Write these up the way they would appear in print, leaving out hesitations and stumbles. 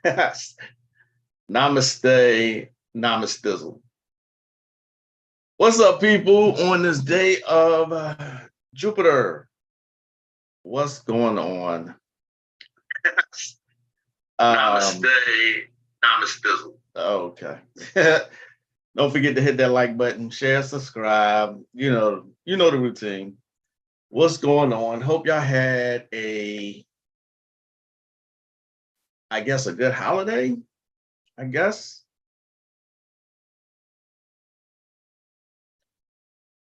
Namaste, namastizzle. What's up, people? On this day of Jupiter, what's going on? Namaste, namastizzle. Okay. Don't forget to hit that like button, share, subscribe. You know the routine. What's going on? Hope y'all had I guess a good holiday. I guess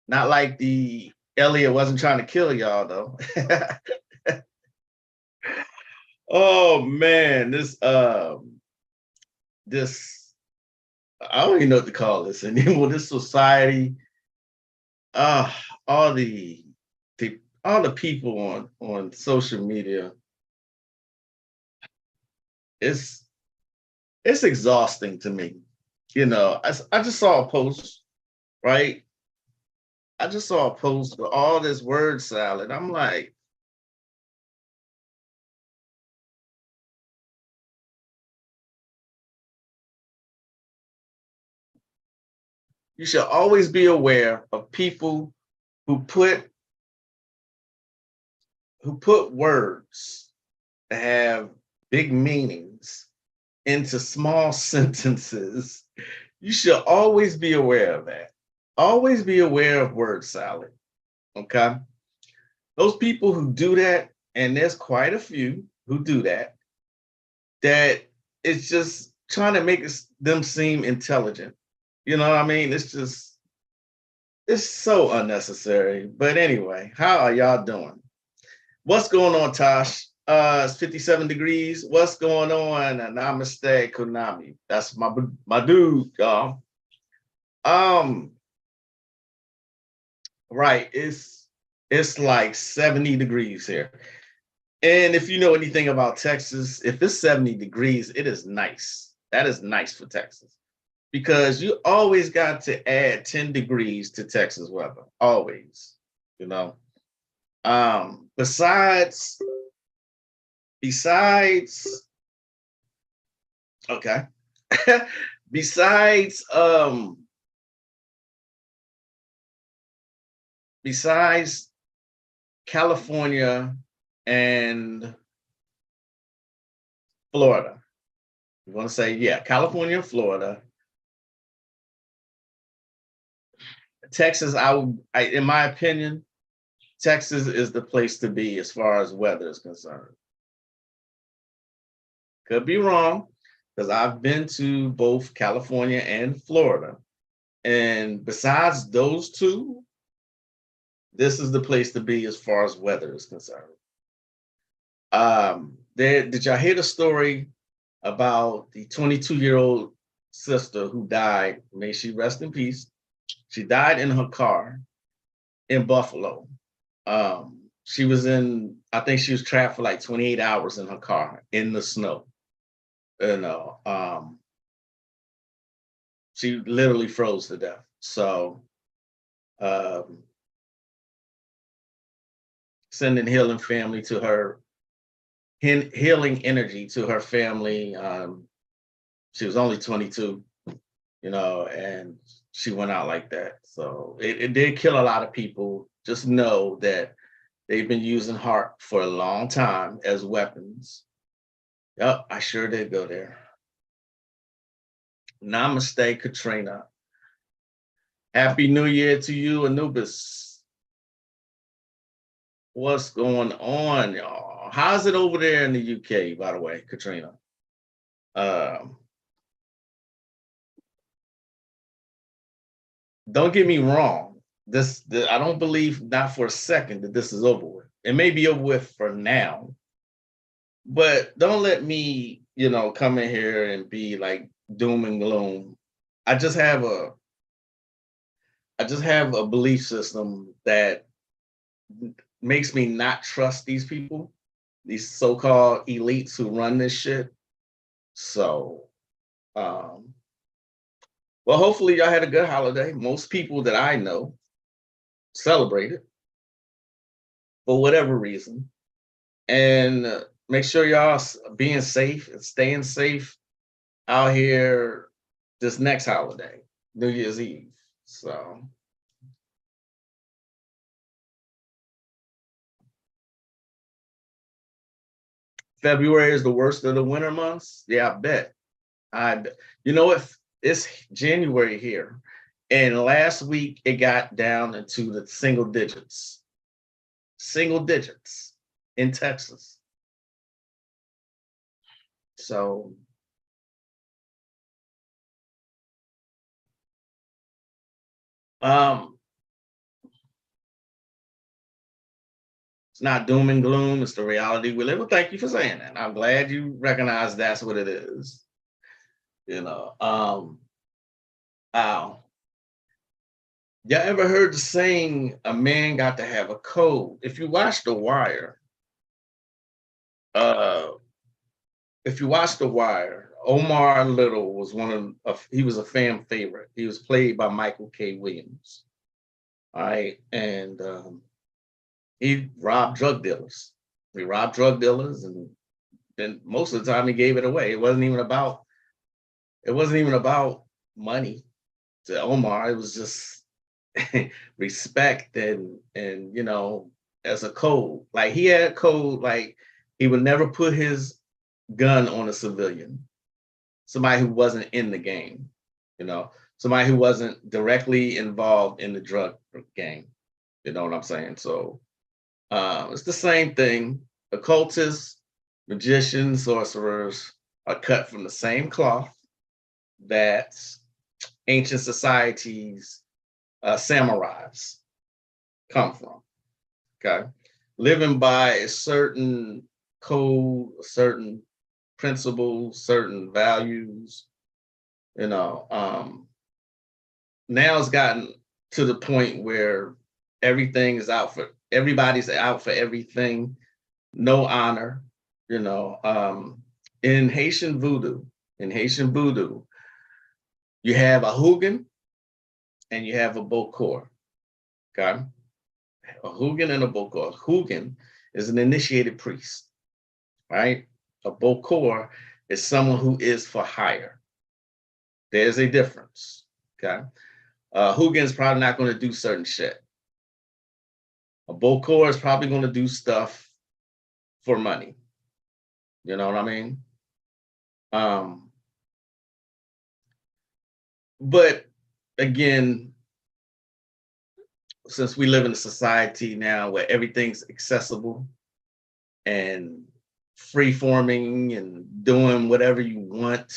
not like the Elliot wasn't trying to kill y'all though. Oh man, this I don't even know what to call this anymore. This society, uh, all the people on social media, it's it's exhausting to me. I just saw a post, right? I just saw a post with all this word salad. I'm like, you should always be aware of people who put words that have big meanings into small sentences. You should always be aware of that. Always be aware of word salad. Okay. Those people who do that, and there's quite a few who do that, that it's just trying to make them seem intelligent. You know what I mean? It's so unnecessary. But anyway, how are y'all doing? What's going on, Tosh? It's 57 degrees. What's going on? Namaste, Konami. That's my dude, y'all. Right. It's like 70 degrees here. And if you know anything about Texas, if it's 70 degrees, it is nice. That is nice for Texas because you always got to add 10 degrees to Texas weather. Always, you know. Besides, okay. besides, besides California and Florida, you want to say, yeah, California and Florida. Texas, in my opinion, Texas is the place to be as far as weather is concerned. Could be wrong because I've been to both California and Florida. And besides those two, this is the place to be as far as weather is concerned. Did y'all hear the story about the 22-year-old sister who died? May she rest in peace. She died in her car in Buffalo. She was I think she was trapped for like 28 hours in her car in the snow. She literally froze to death. So, sending healing energy to her family. She was only 22, and she went out like that. So it did kill a lot of people. Just know that they've been using heart for a long time as weapons. Yep, I sure did go there. Namaste, Katrina. Happy New Year to you, Anubis. What's going on, y'all? How's it over there in the UK, by the way, Katrina? Don't get me wrong. I don't believe, not for a second, that this is over with. It may be over with for now, but don't let me, come in here and be like doom and gloom. I just have a belief system that makes me not trust these people, these so-called elites who run this shit. So, well, hopefully y'all had a good holiday. Most people that I know celebrated for whatever reason. And make sure y'all being safe and staying safe out here this next holiday, New Year's Eve. So February is the worst of the winter months. Yeah, I bet. You know what? It's January here, and last week it got down into the single digits in Texas. So um, it's not doom and gloom. It's the reality we live with. Thank you for saying that. I'm glad you recognize that's what it is. You know, wow. Y'all ever heard the saying, a man got to have a code? If you watch The Wire, uh, Omar Little was he was a fan favorite. He was played by Michael K. Williams. All right. And he robbed drug dealers. He robbed drug dealers, and then most of the time he gave it away. It wasn't even about money to Omar. It was just respect and as a code. Like he had a code, like he would never put his gun on a civilian, somebody who wasn't in the game, somebody who wasn't directly involved in the drug game. You know what I'm saying? So it's the same thing. Occultists, magicians, sorcerers are cut from the same cloth that ancient societies, samurais come from. Okay, living by a certain code, certain principles, certain values. Now it's gotten to the point where everybody's out for everything, no honor. In Haitian voodoo, you have a Hugan and you have a Bokor. Okay, a Hugan and a Bokor. Hugan is an initiated priest, right? A Bokor is someone who is for hire. There's a difference. Okay, Hugan's probably not going to do certain shit. A Bokor is probably going to do stuff for money. You know what I mean? But again, since we live in a society now where everything's accessible and free forming and doing whatever you want,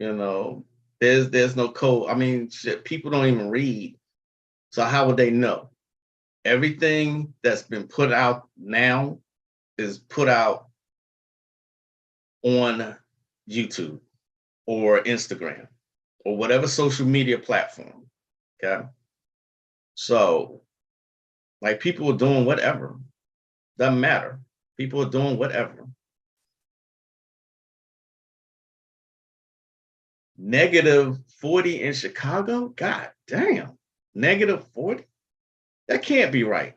there's no code. I mean, shit, people don't even read. So how would they know? Everything that's been put out now is put out on YouTube or Instagram or whatever social media platform. Okay. So, like, people are doing whatever. Doesn't matter. People are doing whatever. -40 in Chicago? God damn. -40? That can't be right.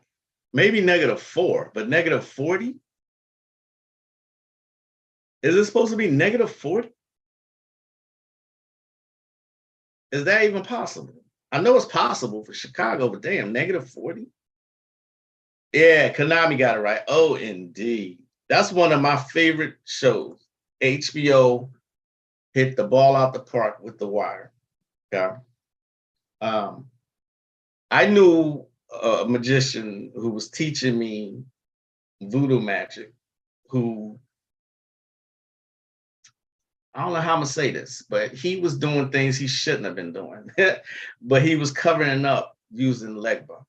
Maybe -4, but -40? Is it supposed to be -40? Is that even possible? I know it's possible for Chicago, but damn, -40? Yeah, Konami got it right. Oh, indeed. That's one of my favorite shows. HBO hit the ball out the park with The Wire. Okay. I knew a magician who was teaching me voodoo magic, who, I don't know how I'm gonna say this, but he was doing things he shouldn't have been doing, but he was covering up using legba.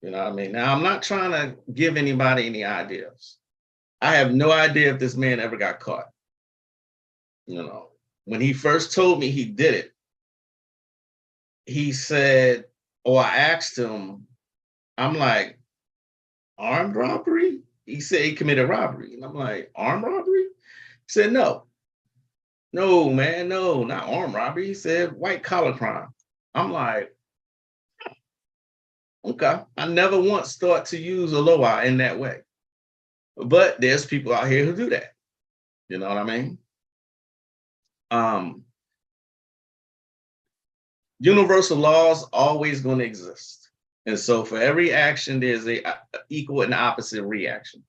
You know what I mean? Now, I'm not trying to give anybody any ideas. I have no idea if this man ever got caught. When he first told me he did it, he said, I asked him, I'm like, armed robbery? He said he committed robbery. And I'm like, armed robbery? He said, no. No, man, no, not armed robbery. He said white collar crime. I'm like, okay. I never once thought to use Aloha in that way. But there's people out here who do that. You know what I mean? Um, Universal laws always going to exist. And so for every action, there's a equal and opposite reaction.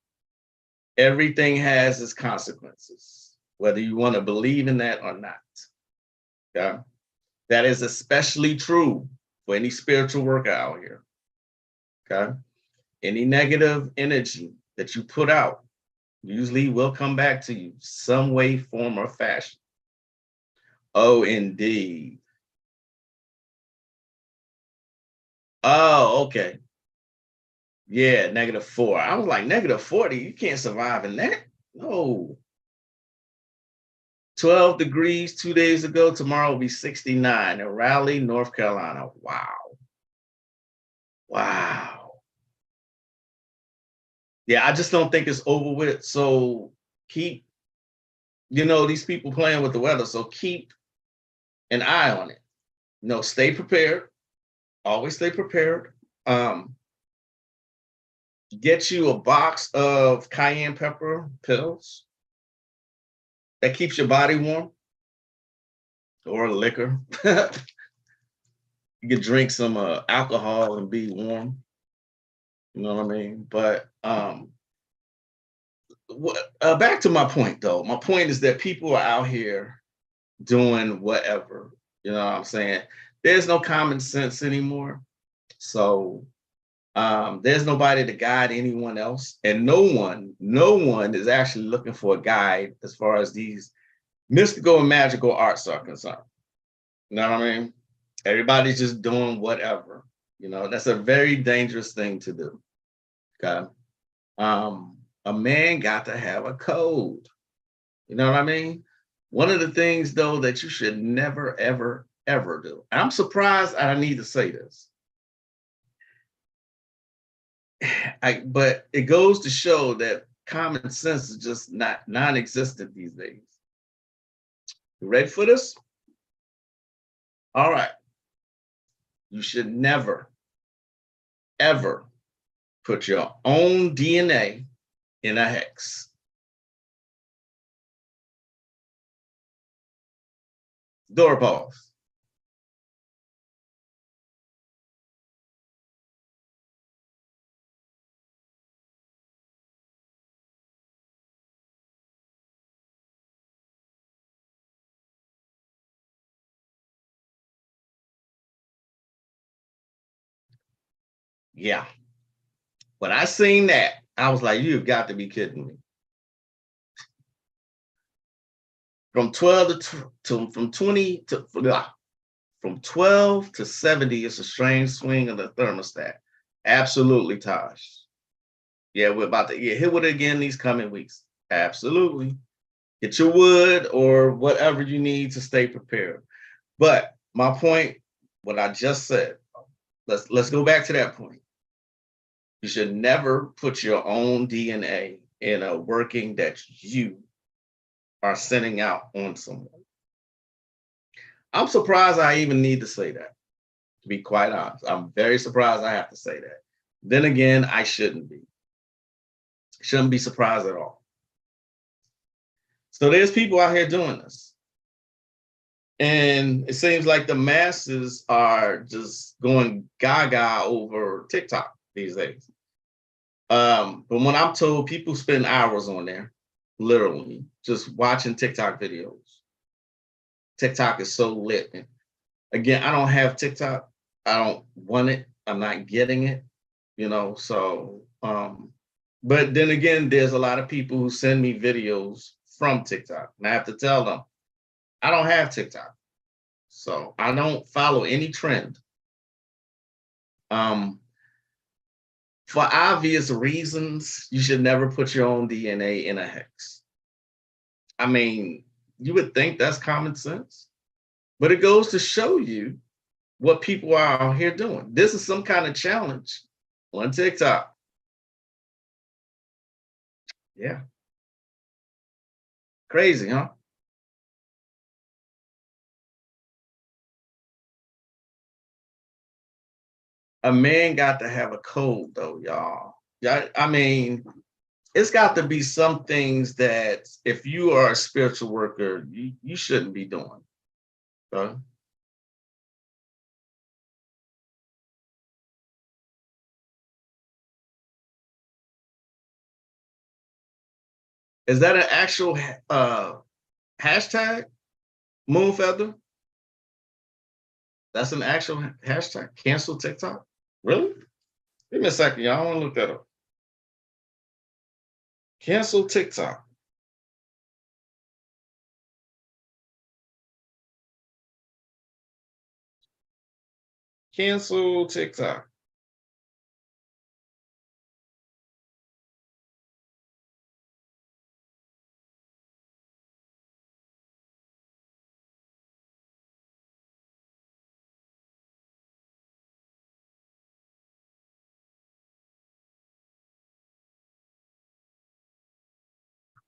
Everything has its consequences, whether you want to believe in that or not. Okay? That is especially true for any spiritual worker out here. Okay? Any negative energy that you put out usually will come back to you some way, form, or fashion. Oh, indeed. Oh, okay. Yeah, -4. I was like, -40, you can't survive in that. No. 12 degrees 2 days ago. Tomorrow will be 69 in Raleigh, North Carolina. Wow. Wow. Yeah, I just don't think it's over with. So keep, these people playing with the weather. So keep an eye on it. Stay prepared. Always stay prepared. Get you a box of cayenne pepper pills that keeps your body warm, or liquor. You can drink some alcohol and be warm. You know what I mean? But back to my point, though. My point is that people are out here doing whatever. You know what I'm saying? There's no common sense anymore. So there's nobody to guide anyone else, and no one is actually looking for a guide as far as these mystical and magical arts are concerned. You know what I mean? Everybody's just doing whatever. That's a very dangerous thing to do. Okay. A man got to have a code. You know what I mean? One of the things, though, that you should never, ever, ever do. I'm surprised I need to say this. But it goes to show that common sense is just not non-existent these days. You ready for this? All right. You should never, ever put your own DNA in a hex. Door pause. Yeah. When I seen that, I was like, you've got to be kidding me. From 12 to from 20 to from 12 to 70 is a strange swing of the thermostat. Absolutely, Taj. Yeah, we're about to get hit with it again these coming weeks. Absolutely. Get your wood or whatever you need to stay prepared. But my point, what I just said, let's go back to that point. You should never put your own DNA in a working that you are sending out on someone. I'm surprised I even need to say that, to be quite honest. I'm very surprised I have to say that. Then again, I shouldn't be. Shouldn't be surprised at all. So there's people out here doing this. And it seems like the masses are just going gaga over TikTok these days. But when I'm told, people spend hours on there, literally, just watching TikTok videos. TikTok is so lit. And again, I don't have TikTok. I don't want it. I'm not getting it, so but then again, there's a lot of people who send me videos from TikTok. And I have to tell them, I don't have TikTok. So I don't follow any trend. For obvious reasons, you should never put your own DNA in a hex. I mean, you would think that's common sense, but it goes to show you what people are out here doing. This is some kind of challenge on TikTok. Yeah. Crazy, huh? A man got to have a code, though, y'all. Yeah, I mean, it's got to be some things that if you are a spiritual worker, you shouldn't be doing. Okay? Is that an actual hashtag? Moonfeather? That's an actual hashtag? Cancel TikTok? Really? Give me a second, y'all. I want to look that up. Cancel TikTok. Cancel TikTok.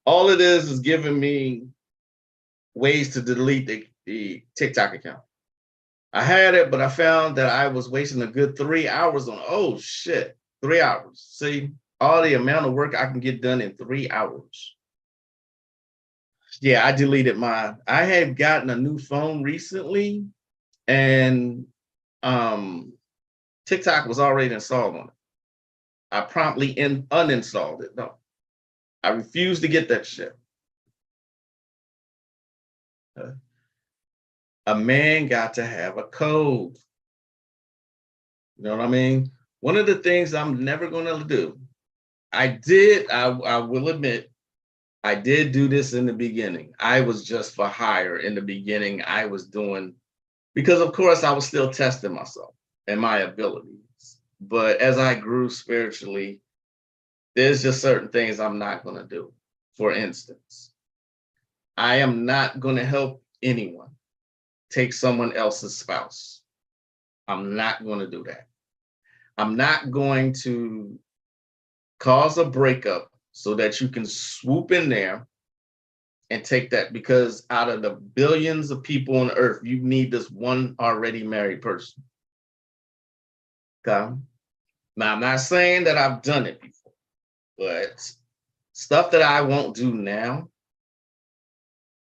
All it is giving me ways to delete the TikTok account. I had it, but I found that I was wasting a good 3 hours on. Oh shit, 3 hours. See, all the amount of work I can get done in 3 hours. Yeah, I deleted mine. I had gotten a new phone recently, and TikTok was already installed on it. I promptly uninstalled it. No, I refused to get that shit. A man got to have a code. You know what I mean? One of the things I'm never going to do, I will admit, I did do this in the beginning. I was just for hire in the beginning. I was doing, because of course I was still testing myself and my abilities. But as I grew spiritually, there's just certain things I'm not going to do. For instance, I am not going to help anyone take someone else's spouse. I'm not going to do that. I'm not going to cause a breakup so that you can swoop in there and take that, because out of the billions of people on earth, you need this one already married person. Okay. Now, I'm not saying that I've done it before, but stuff that I won't do now,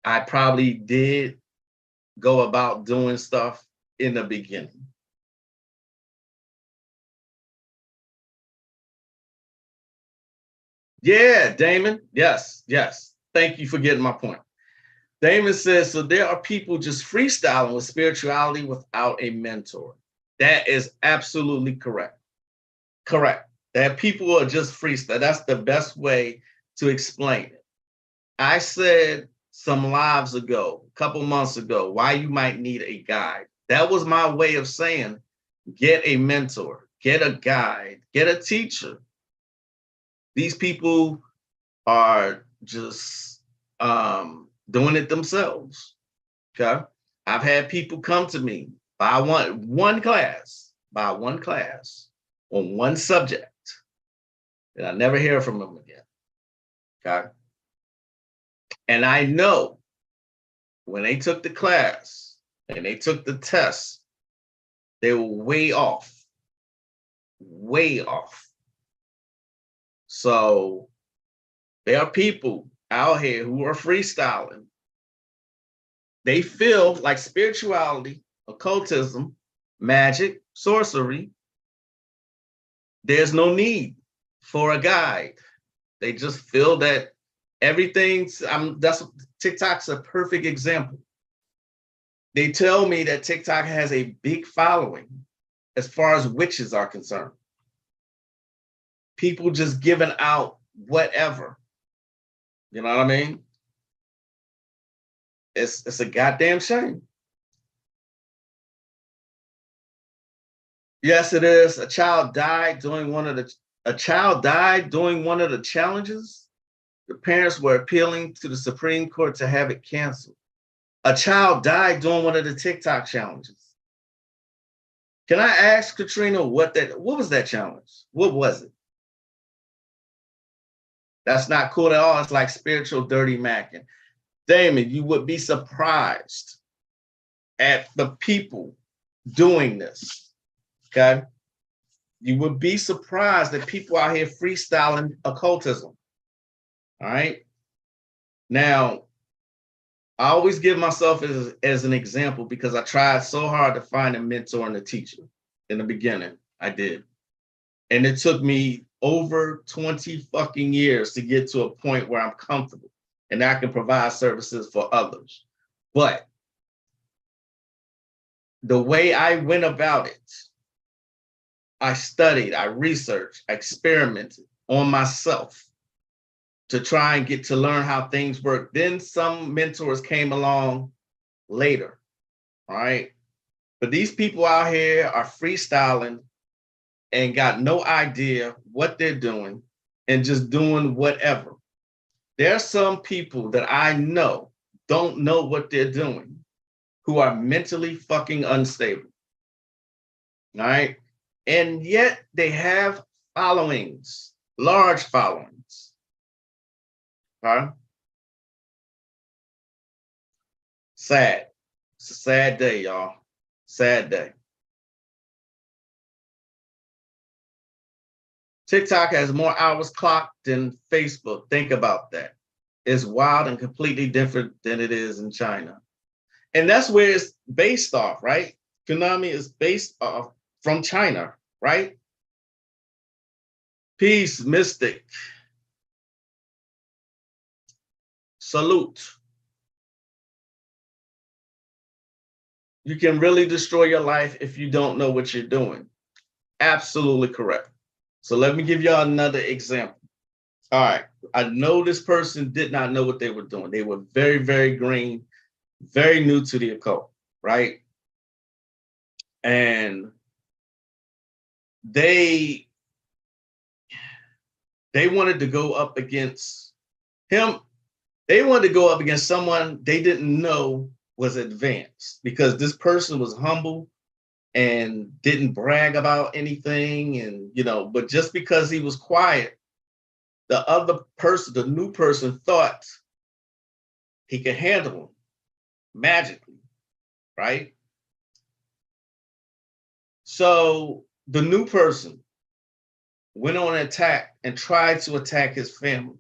I probably did go about doing stuff in the beginning. Yeah, Damon. Yes, yes. Thank you for getting my point. Damon says, so there are people just freestyling with spirituality without a mentor. That is absolutely correct. Correct. That people are just freestyle. That's the best way to explain it. I said some lives ago, a couple months ago, why you might need a guide. That was my way of saying, get a mentor, get a guide, get a teacher. These people are just doing it themselves. Okay. I've had people come to me, buy one class on one subject, and I never hear from them again. Okay. And I know when they took the class and they took the test, they were way off. Way off. So there are people out here who are freestyling. They feel like spirituality, occultism, magic, sorcery, there's no need for a guide. They just feel that everything's, that's TikTok's a perfect example. They tell me that TikTok has a big following as far as witches are concerned. People just giving out whatever. You know what I mean? It's a goddamn shame. Yes, it is. A child died doing one of the challenges. The parents were appealing to the Supreme Court to have it canceled. A child died doing one of the TikTok challenges. Can I ask Katrina what was that challenge? What was it? That's not cool at all. It's like spiritual dirty macking. Damon, you would be surprised at the people doing this. Okay. You would be surprised that people out here freestyling occultism. All right. Now, I always give myself as an example because I tried so hard to find a mentor and a teacher in the beginning. I did. And it took me over 20 fucking years to get to a point where I'm comfortable and I can provide services for others. But the way I went about it, I studied, I researched, I experimented on myself to try and get to learn how things work. Then some mentors came along later, all right? But these people out here are freestyling and got no idea what they're doing and just doing whatever. There are some people that I know don't know what they're doing who are mentally fucking unstable, all right? And yet they have followings, large followings, huh? Sad. It's a sad day, y'all. Sad day. TikTok has more hours clocked than Facebook. Think about that. It's wild and completely different than it is in China. And that's where it's based off, right? Konami is based off from China, right? Peace, Mystic. Salute. You can really destroy your life if you don't know what you're doing. Absolutely correct. So let me give y'all another example. All right. I know this person did not know what they were doing. They were very, very green, very new to the occult, right? And they wanted to go up against him. They wanted to go up against someone they didn't know was advanced because this person was humble and didn't brag about anything. And, but just because he was quiet, the other person, the new person, thought he could handle him magically, right? So the new person went on an attack and tried to attack his family.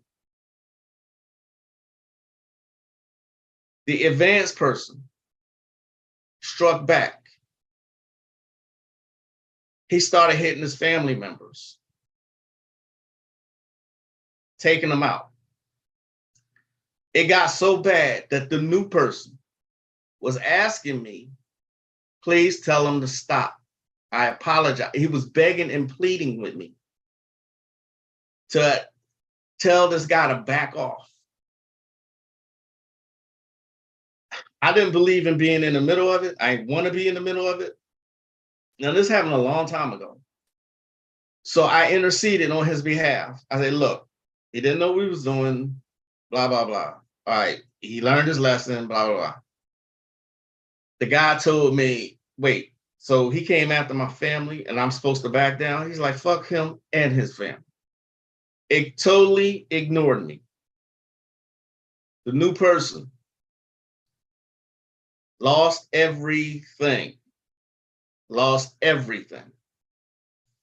The advanced person struck back. He started hitting his family members, taking them out. It got so bad that the new person was asking me, please tell him to stop. I apologize. He was begging and pleading with me to tell this guy to back off. I didn't believe in being in the middle of it. I didn't want to be in the middle of it. Now, this happened a long time ago. So I interceded on his behalf. I said, look, he didn't know what he was doing, blah, blah, blah. All right, he learned his lesson, blah, blah, blah. The guy told me, wait, so he came after my family and I'm supposed to back down? He's like, fuck him and his family. It totally ignored me. The new person lost everything.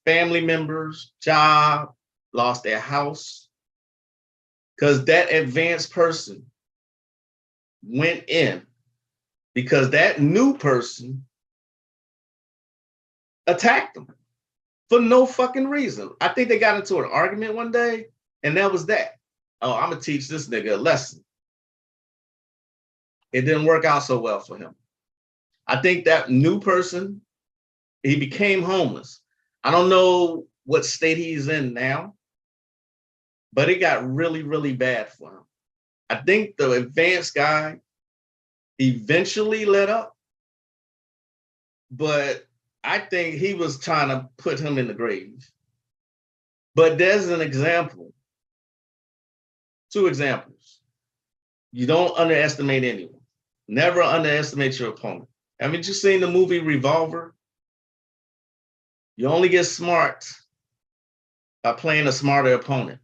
Family members, job, lost their house. Because that advanced person went in because that new person attacked them for no fucking reason. I think they got into an argument one day, and that was that. Oh, I'm going to teach this nigga a lesson. It didn't work out so well for him. I think that new person, he became homeless. I don't know what state he's in now, but it got really, really bad for him. I think the advanced guy eventually let up, but I think he was trying to put him in the grave. But there's an example, 2 examples. You don't underestimate anyone. Never underestimate your opponent. Haven't you seen the movie Revolver? You only get smart by playing a smarter opponent.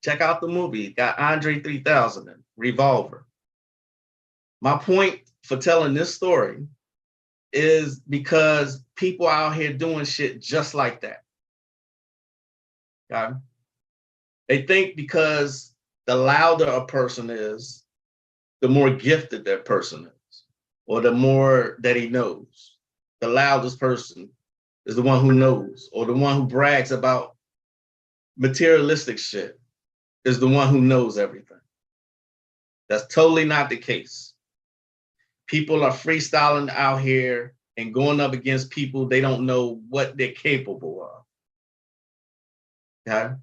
Check out the movie. It got Andre 3000 in Revolver. My point for telling this story is because people out here doing shit just like that. Okay? They think because the louder a person is, the more gifted that person is, or the more that he knows. The loudest person is the one who knows, or the one who brags about materialistic shit is the one who knows everything. That's totally not the case. People are freestyling out here and going up against people they don't know what they're capable of. Okay?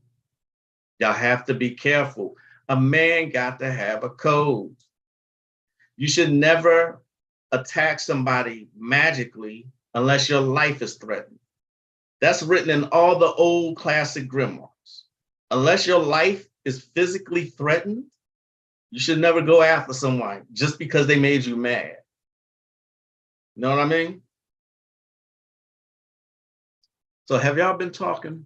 Y'all have to be careful. A man got to have a code. You should never attack somebody magically unless your life is threatened. That's written in all the old classic grimoires. Unless your life is physically threatened, you should never go after someone just because they made you mad. You know what I mean? So have y'all been talking?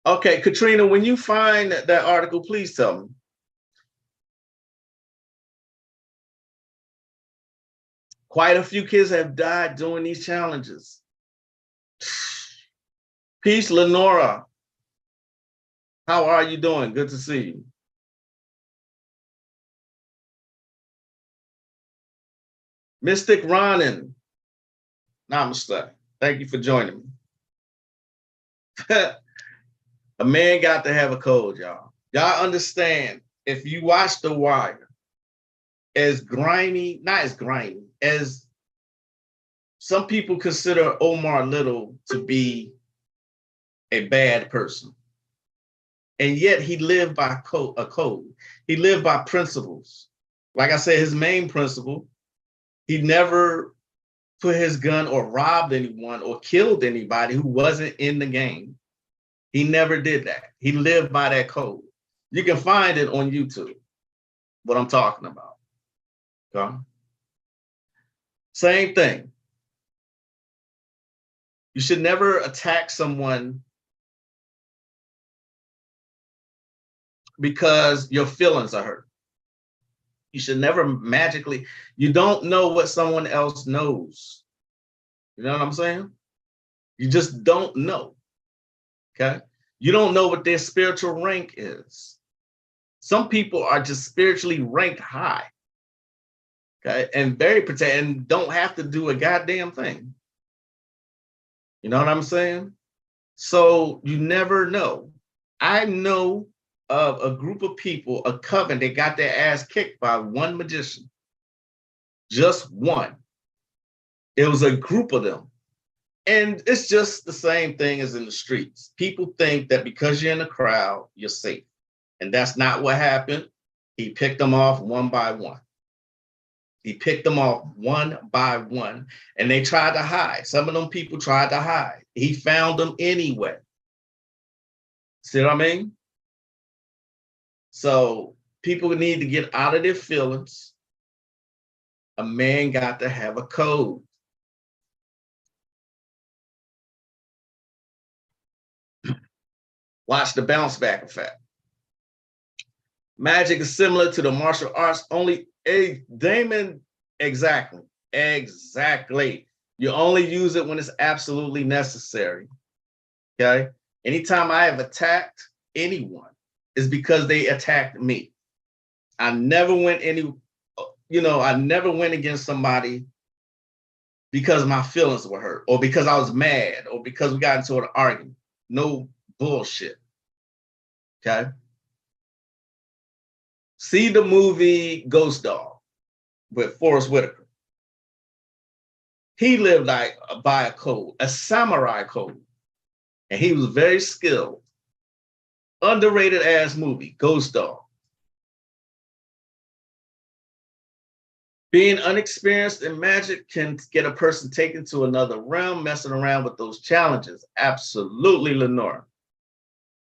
Okay, Katrina, when you find that article, please tell me. Quite a few kids have died doing these challenges. Peace, Lenora. How are you doing? Good to see you. Mystic Ronin. Namaste. Thank you for joining me. A man got to have a code, y'all. Y'all understand, if you watch The Wire, as grimy, not as grimy, as some people consider Omar Little to be a bad person. And yet he lived by a code. He lived by principles. Like I said, his main principle, he never put his gun or robbed anyone or killed anybody who wasn't in the game. He never did that. He lived by that code. You can find it on YouTube, what I'm talking about. Okay? Same thing. You should never attack someone because your feelings are hurt. You should never magically, you don't know what someone else knows. You know what I'm saying? You just don't know. Okay? You don't know what their spiritual rank is. Some people are just spiritually ranked high. Okay, and very protected and don't have to do a goddamn thing. You know what I'm saying? So you never know. I know of a group of people, a coven, that got their ass kicked by one magician. Just one. It was a group of them. And it's just the same thing as in the streets. People think that because you're in a crowd, you're safe. And that's not what happened. He picked them off one by one. He picked them off one by one, and they tried to hide. Some of them people tried to hide. He found them anyway. See what I mean? So people need to get out of their feelings. A man got to have a code. Watch the bounce back effect. Magic is similar to the martial arts, only a Damon, exactly. Exactly. You only use it when it's absolutely necessary. Okay. Anytime I have attacked anyone, is because they attacked me. I never went I never went against somebody because my feelings were hurt or because I was mad or because we got into an argument. No bullshit. Okay. See the movie Ghost Dog with Forrest Whitaker. He lived like by a code, a samurai code, and he was very skilled. Underrated ass movie, Ghost Dog. Being unexperienced in magic can get a person taken to another realm, messing around with those challenges. Absolutely, Lenore.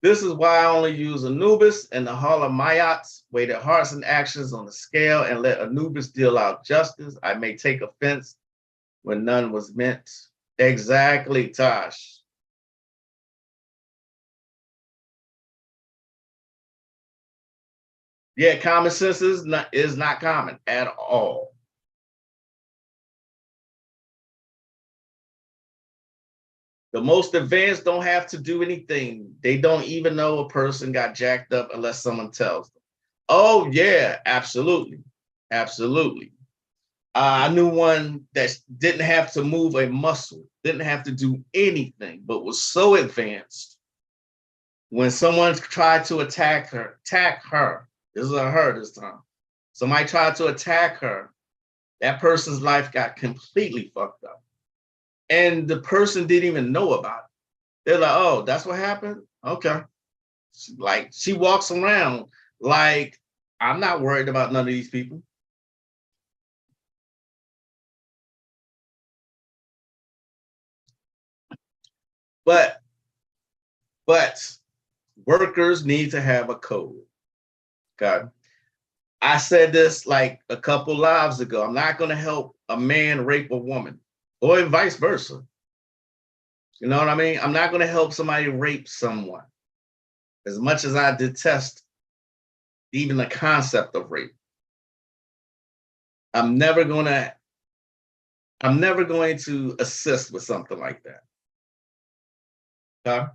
This is why I only use Anubis and the Hall of Mayats, weigh their hearts and actions on the scale and let Anubis deal out justice. I may take offense when none was meant. Exactly, Tosh. Yeah, common sense is not common at all. The most advanced don't have to do anything. They don't even know a person got jacked up unless someone tells them. Oh, yeah, absolutely. Absolutely. I knew one that didn't have to move a muscle, didn't have to do anything, but was so advanced. When someone tried to attack her, this is a her this time. Somebody tried to attack her, that person's life got completely fucked up. And the person didn't even know about it. They're like, oh, that's what happened? Okay. Like she walks around like, I'm not worried about none of these people. But workers need to have a code. Okay. I said this like a couple lives ago. I'm not going to help a man rape a woman or vice versa. You know what I mean? I'm not going to help somebody rape someone. As much as I detest even the concept of rape, I'm never going to assist with something like that. Okay?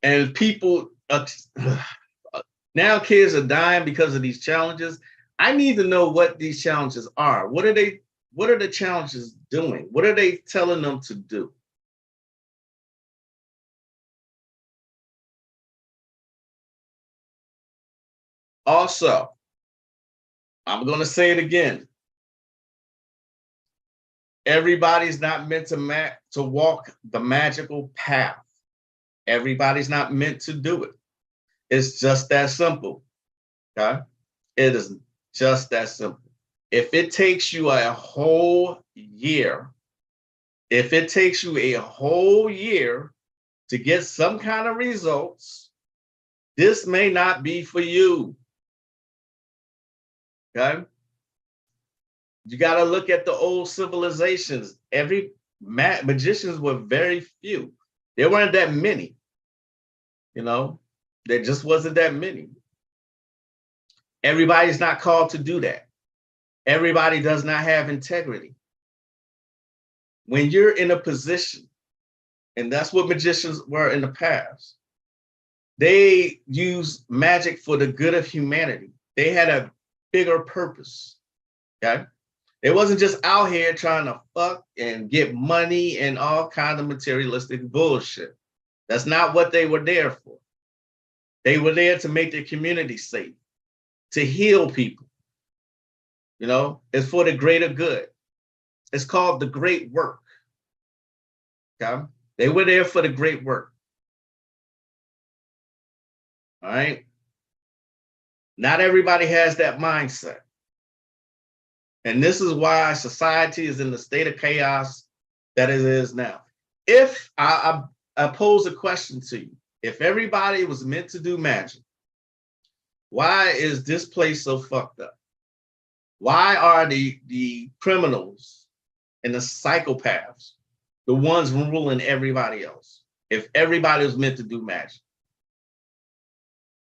And people now kids are dying because of these challenges. I need to know what these challenges are. What are the challenges doing? What are they telling them to do? Also, I'm going to say it again. Everybody's not meant to walk the magical path. Everybody's not meant to do it. It's just that simple. Okay? It is just that simple. If it takes you a whole year, to get some kind of results, this may not be for you. Okay? You got to look at the old civilizations. Every magicians were very few. There weren't that many. You know, there just wasn't that many. Everybody's not called to do that. Everybody does not have integrity. When you're in a position, and that's what magicians were in the past, they used magic for the good of humanity. They had a bigger purpose. Okay? It wasn't just out here trying to fuck and get money and all kinds of materialistic bullshit. That's not what they were there for. They were there to make their community safe, to heal people. You know, it's for the greater good. It's called the great work. Okay? They were there for the great work. All right? Not everybody has that mindset. And this is why society is in the state of chaos that it is now. If I pose a question to you, if everybody was meant to do magic, why is this place so fucked up? Why are the criminals and the psychopaths the ones ruling everybody else? If everybody was meant to do magic,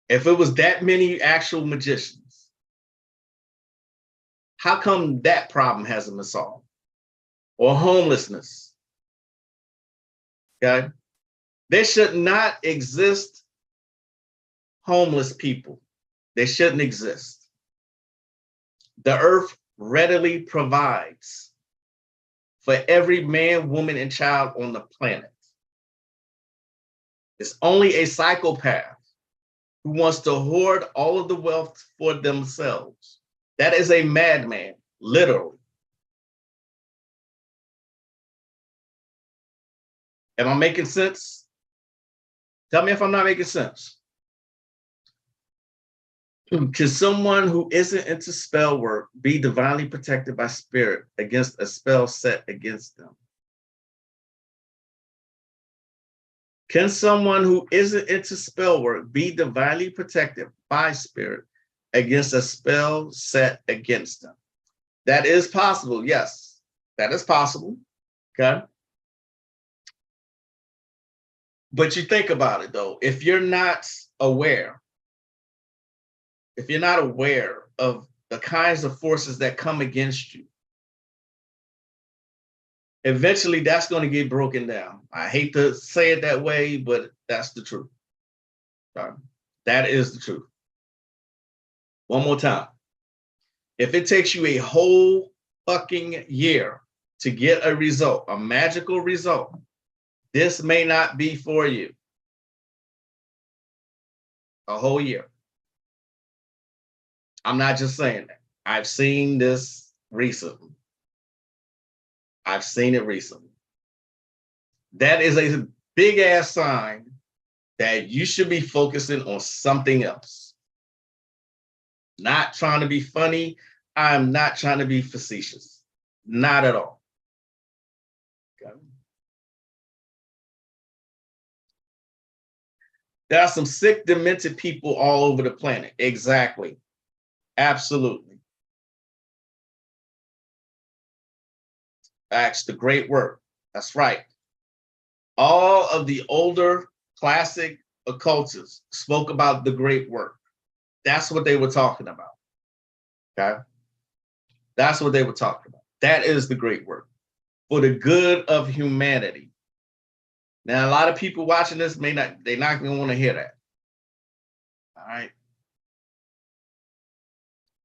if it was that many actual magicians, how come that problem hasn't been solved? Or homelessness? Okay, there should not exist homeless people. They shouldn't exist. The earth readily provides for every man, woman, and child on the planet. It's only a psychopath who wants to hoard all of the wealth for themselves. That is a madman, literally. Am I making sense? Tell me if I'm not making sense. Can someone who isn't into spell work be divinely protected by spirit against a spell set against them? Can someone who isn't into spell work be divinely protected by spirit against a spell set against them? That is possible. Yes, that is possible. Okay. But you think about it though, if you're not aware of the kinds of forces that come against you, Eventually, that's going to get broken down. I hate to say it that way, but that's the truth. That is the truth. One more time. If it takes you a whole fucking year to get a result, a magical result, this may not be for you. A whole year. I'm not just saying that. I've seen this recently. I've seen it recently. That is a big ass sign that you should be focusing on something else. Not trying to be funny. I'm not trying to be facetious. Not at all. Okay. There are some sick, demented people all over the planet. Exactly. Absolutely. That's the great work. That's right. All of the older classic occultists spoke about the great work. That's what they were talking about. Okay. That's what they were talking about. That is the great work for the good of humanity. Now, a lot of people watching this they're not going to want to hear that. All right.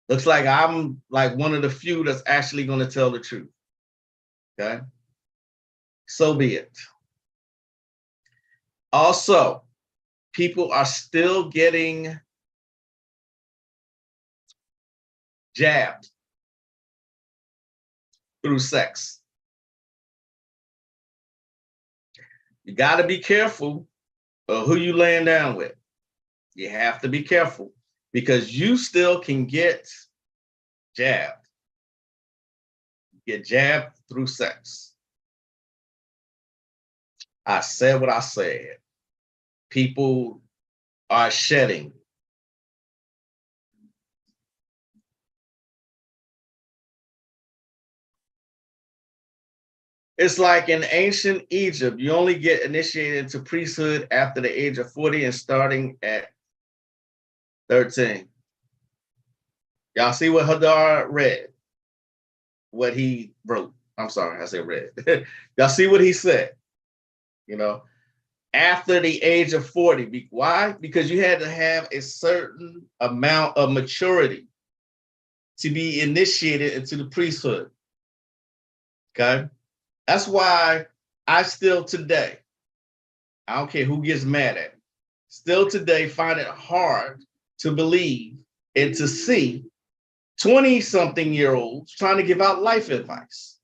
Looks like I'm like one of the few that's actually going to tell the truth. Okay. So be it. Also, people are still getting jabbed through sex. You got to be careful of who you laying down with. You have to be careful because you still can get jabbed. Get jabbed through sex. I said what I said. People are shedding. It's like in ancient Egypt, you only get initiated into priesthood after the age of 40 and starting at 13. Y'all see what Hadar read? What he wrote. I'm sorry, I said read. Y'all see what he said? You know, after the age of 40. Why? Because you had to have a certain amount of maturity to be initiated into the priesthood. Okay? That's why I still today, I don't care who gets mad at me, still today find it hard to believe and to see 20-something-year-olds trying to give out life advice.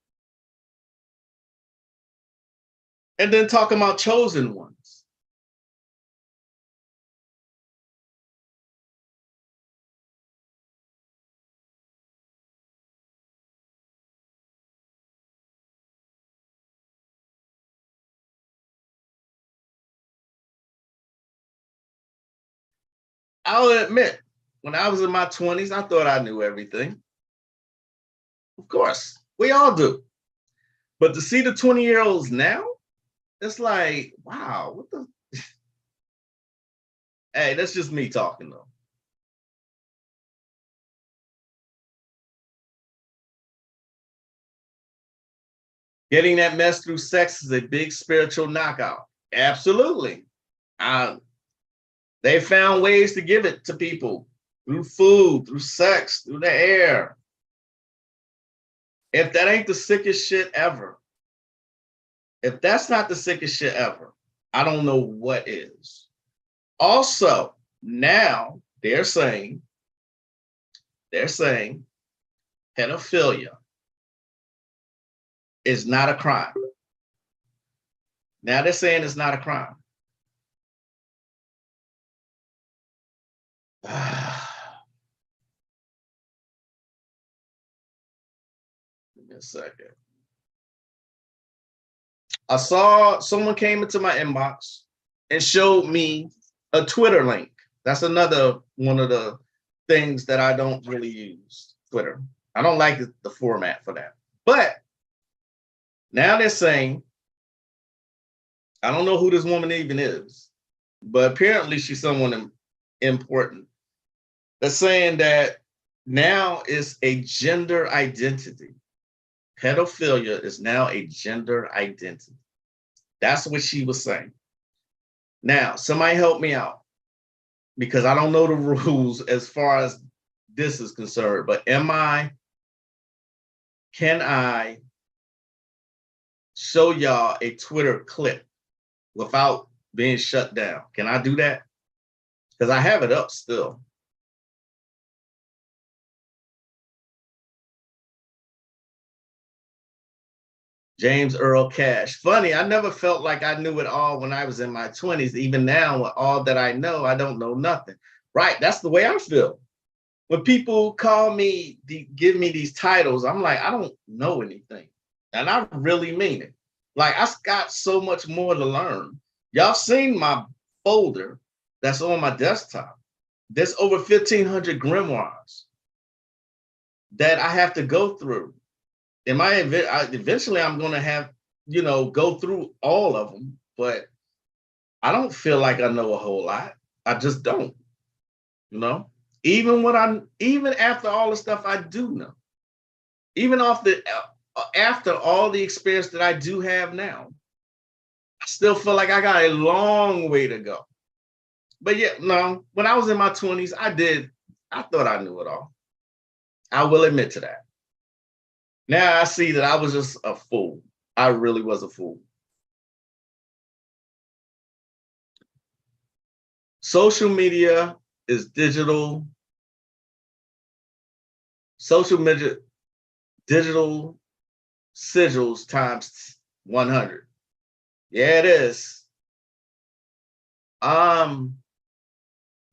And then talking about chosen ones. I'll admit, when I was in my 20s, I thought I knew everything. Of course, we all do. But to see the 20-year-olds now, it's like, wow, what the? Hey, that's just me talking though. Getting that mess through sex is a big spiritual knockout. Absolutely. They found ways to give it to people through food, through sex, through the air. If that ain't the sickest shit ever, if that's not the sickest shit ever, I don't know what is. Also, now they're saying pedophilia is not a crime. Now they're saying it's not a crime. Give me a second. I saw someone came into my inbox and showed me a Twitter link. That's another one of the things that I don't really use, Twitter. I don't like the format for that. But now they're saying, I don't know who this woman even is, but apparently she's someone important. They're saying that now it's a gender identity. pedophilia is now a gender identity. That's what she was saying. Now, somebody help me out because I don't know the rules as far as this is concerned, but can I show y'all a Twitter clip without being shut down? Can I do that? Because I have it up still. James Earl Cash. Funny, I never felt like I knew it all when I was in my 20s. Even now, with all that I know, I don't know nothing. Right, that's the way I feel. When people call me, give me these titles, I'm like, I don't know anything. And I really mean it. Like, I got so much more to learn. Y'all seen my folder that's on my desktop. There's over 1,500 grimoires that I have to go through. Eventually I'm going to have, go through all of them, but I don't feel like I know a whole lot. I just don't, even after all the stuff I do know, even after all the experience that I do have now, I still feel like I got a long way to go. But yeah, no, when I was in my 20s, I thought I knew it all. I will admit to that. Now I see that I was just a fool. I really was a fool. Social media is digital. Social media, digital sigils times 100. Yeah, it is.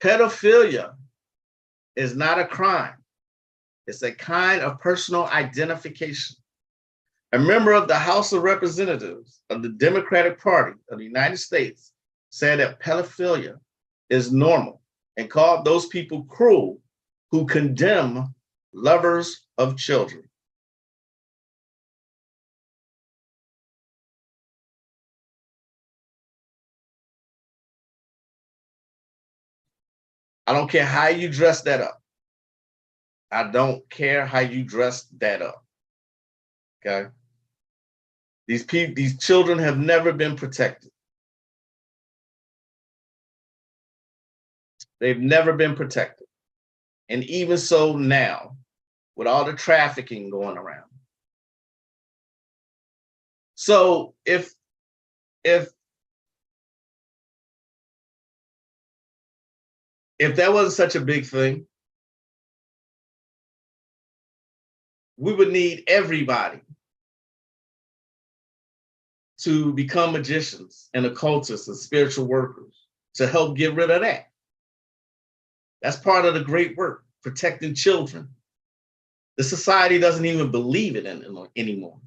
Pedophilia is not a crime. It's a kind of personal identification. A member of the House of Representatives of the Democratic Party of the United States said that pedophilia is normal and called those people cruel who condemn lovers of children. I don't care how you dress that up. I don't care how you dress that up. Okay? These children have never been protected. They've never been protected. And even so now, with all the trafficking going around. So if that wasn't such a big thing, we would need everybody to become magicians and occultists and spiritual workers to help get rid of that. That's part of the great work, protecting children. The society doesn't even believe it anymore.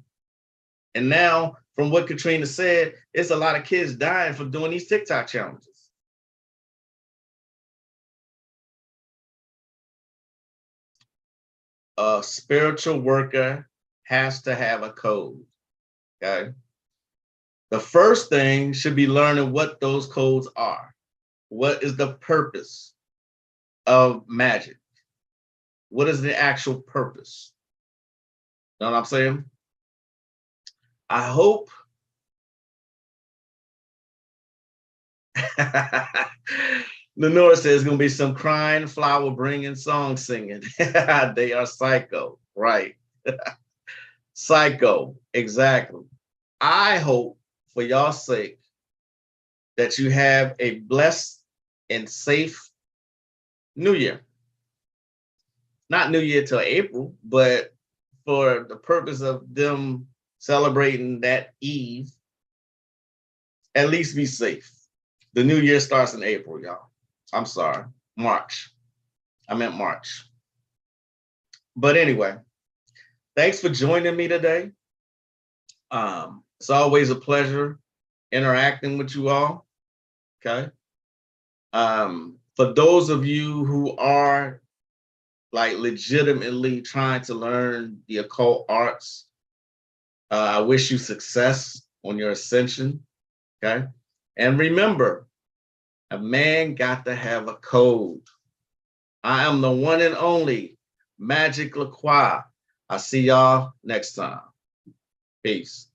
And now, from what Katrina said, it's a lot of kids dying from doing these TikTok challenges. A spiritual worker has to have a code, okay? The first thing should be learning what those codes are. What is the purpose of magic? What is the actual purpose? Know what I'm saying? I hope Lenora says it's going to be some crying, flower bringing, song singing. They are psycho, right? Psycho, exactly. I hope for y'all's sake that you have a blessed and safe New Year. Not New Year till April, but for the purpose of them celebrating that eve, at least be safe. The new year starts in April, y'all. I'm sorry, March. I meant March. But anyway, thanks for joining me today. It's always a pleasure interacting with you all. Okay. For those of you who are like legitimately trying to learn the occult arts, I wish you success on your ascension. Okay. And remember, a man got to have a code. I am the one and only Magic LaCroix. I'll see y'all next time. Peace.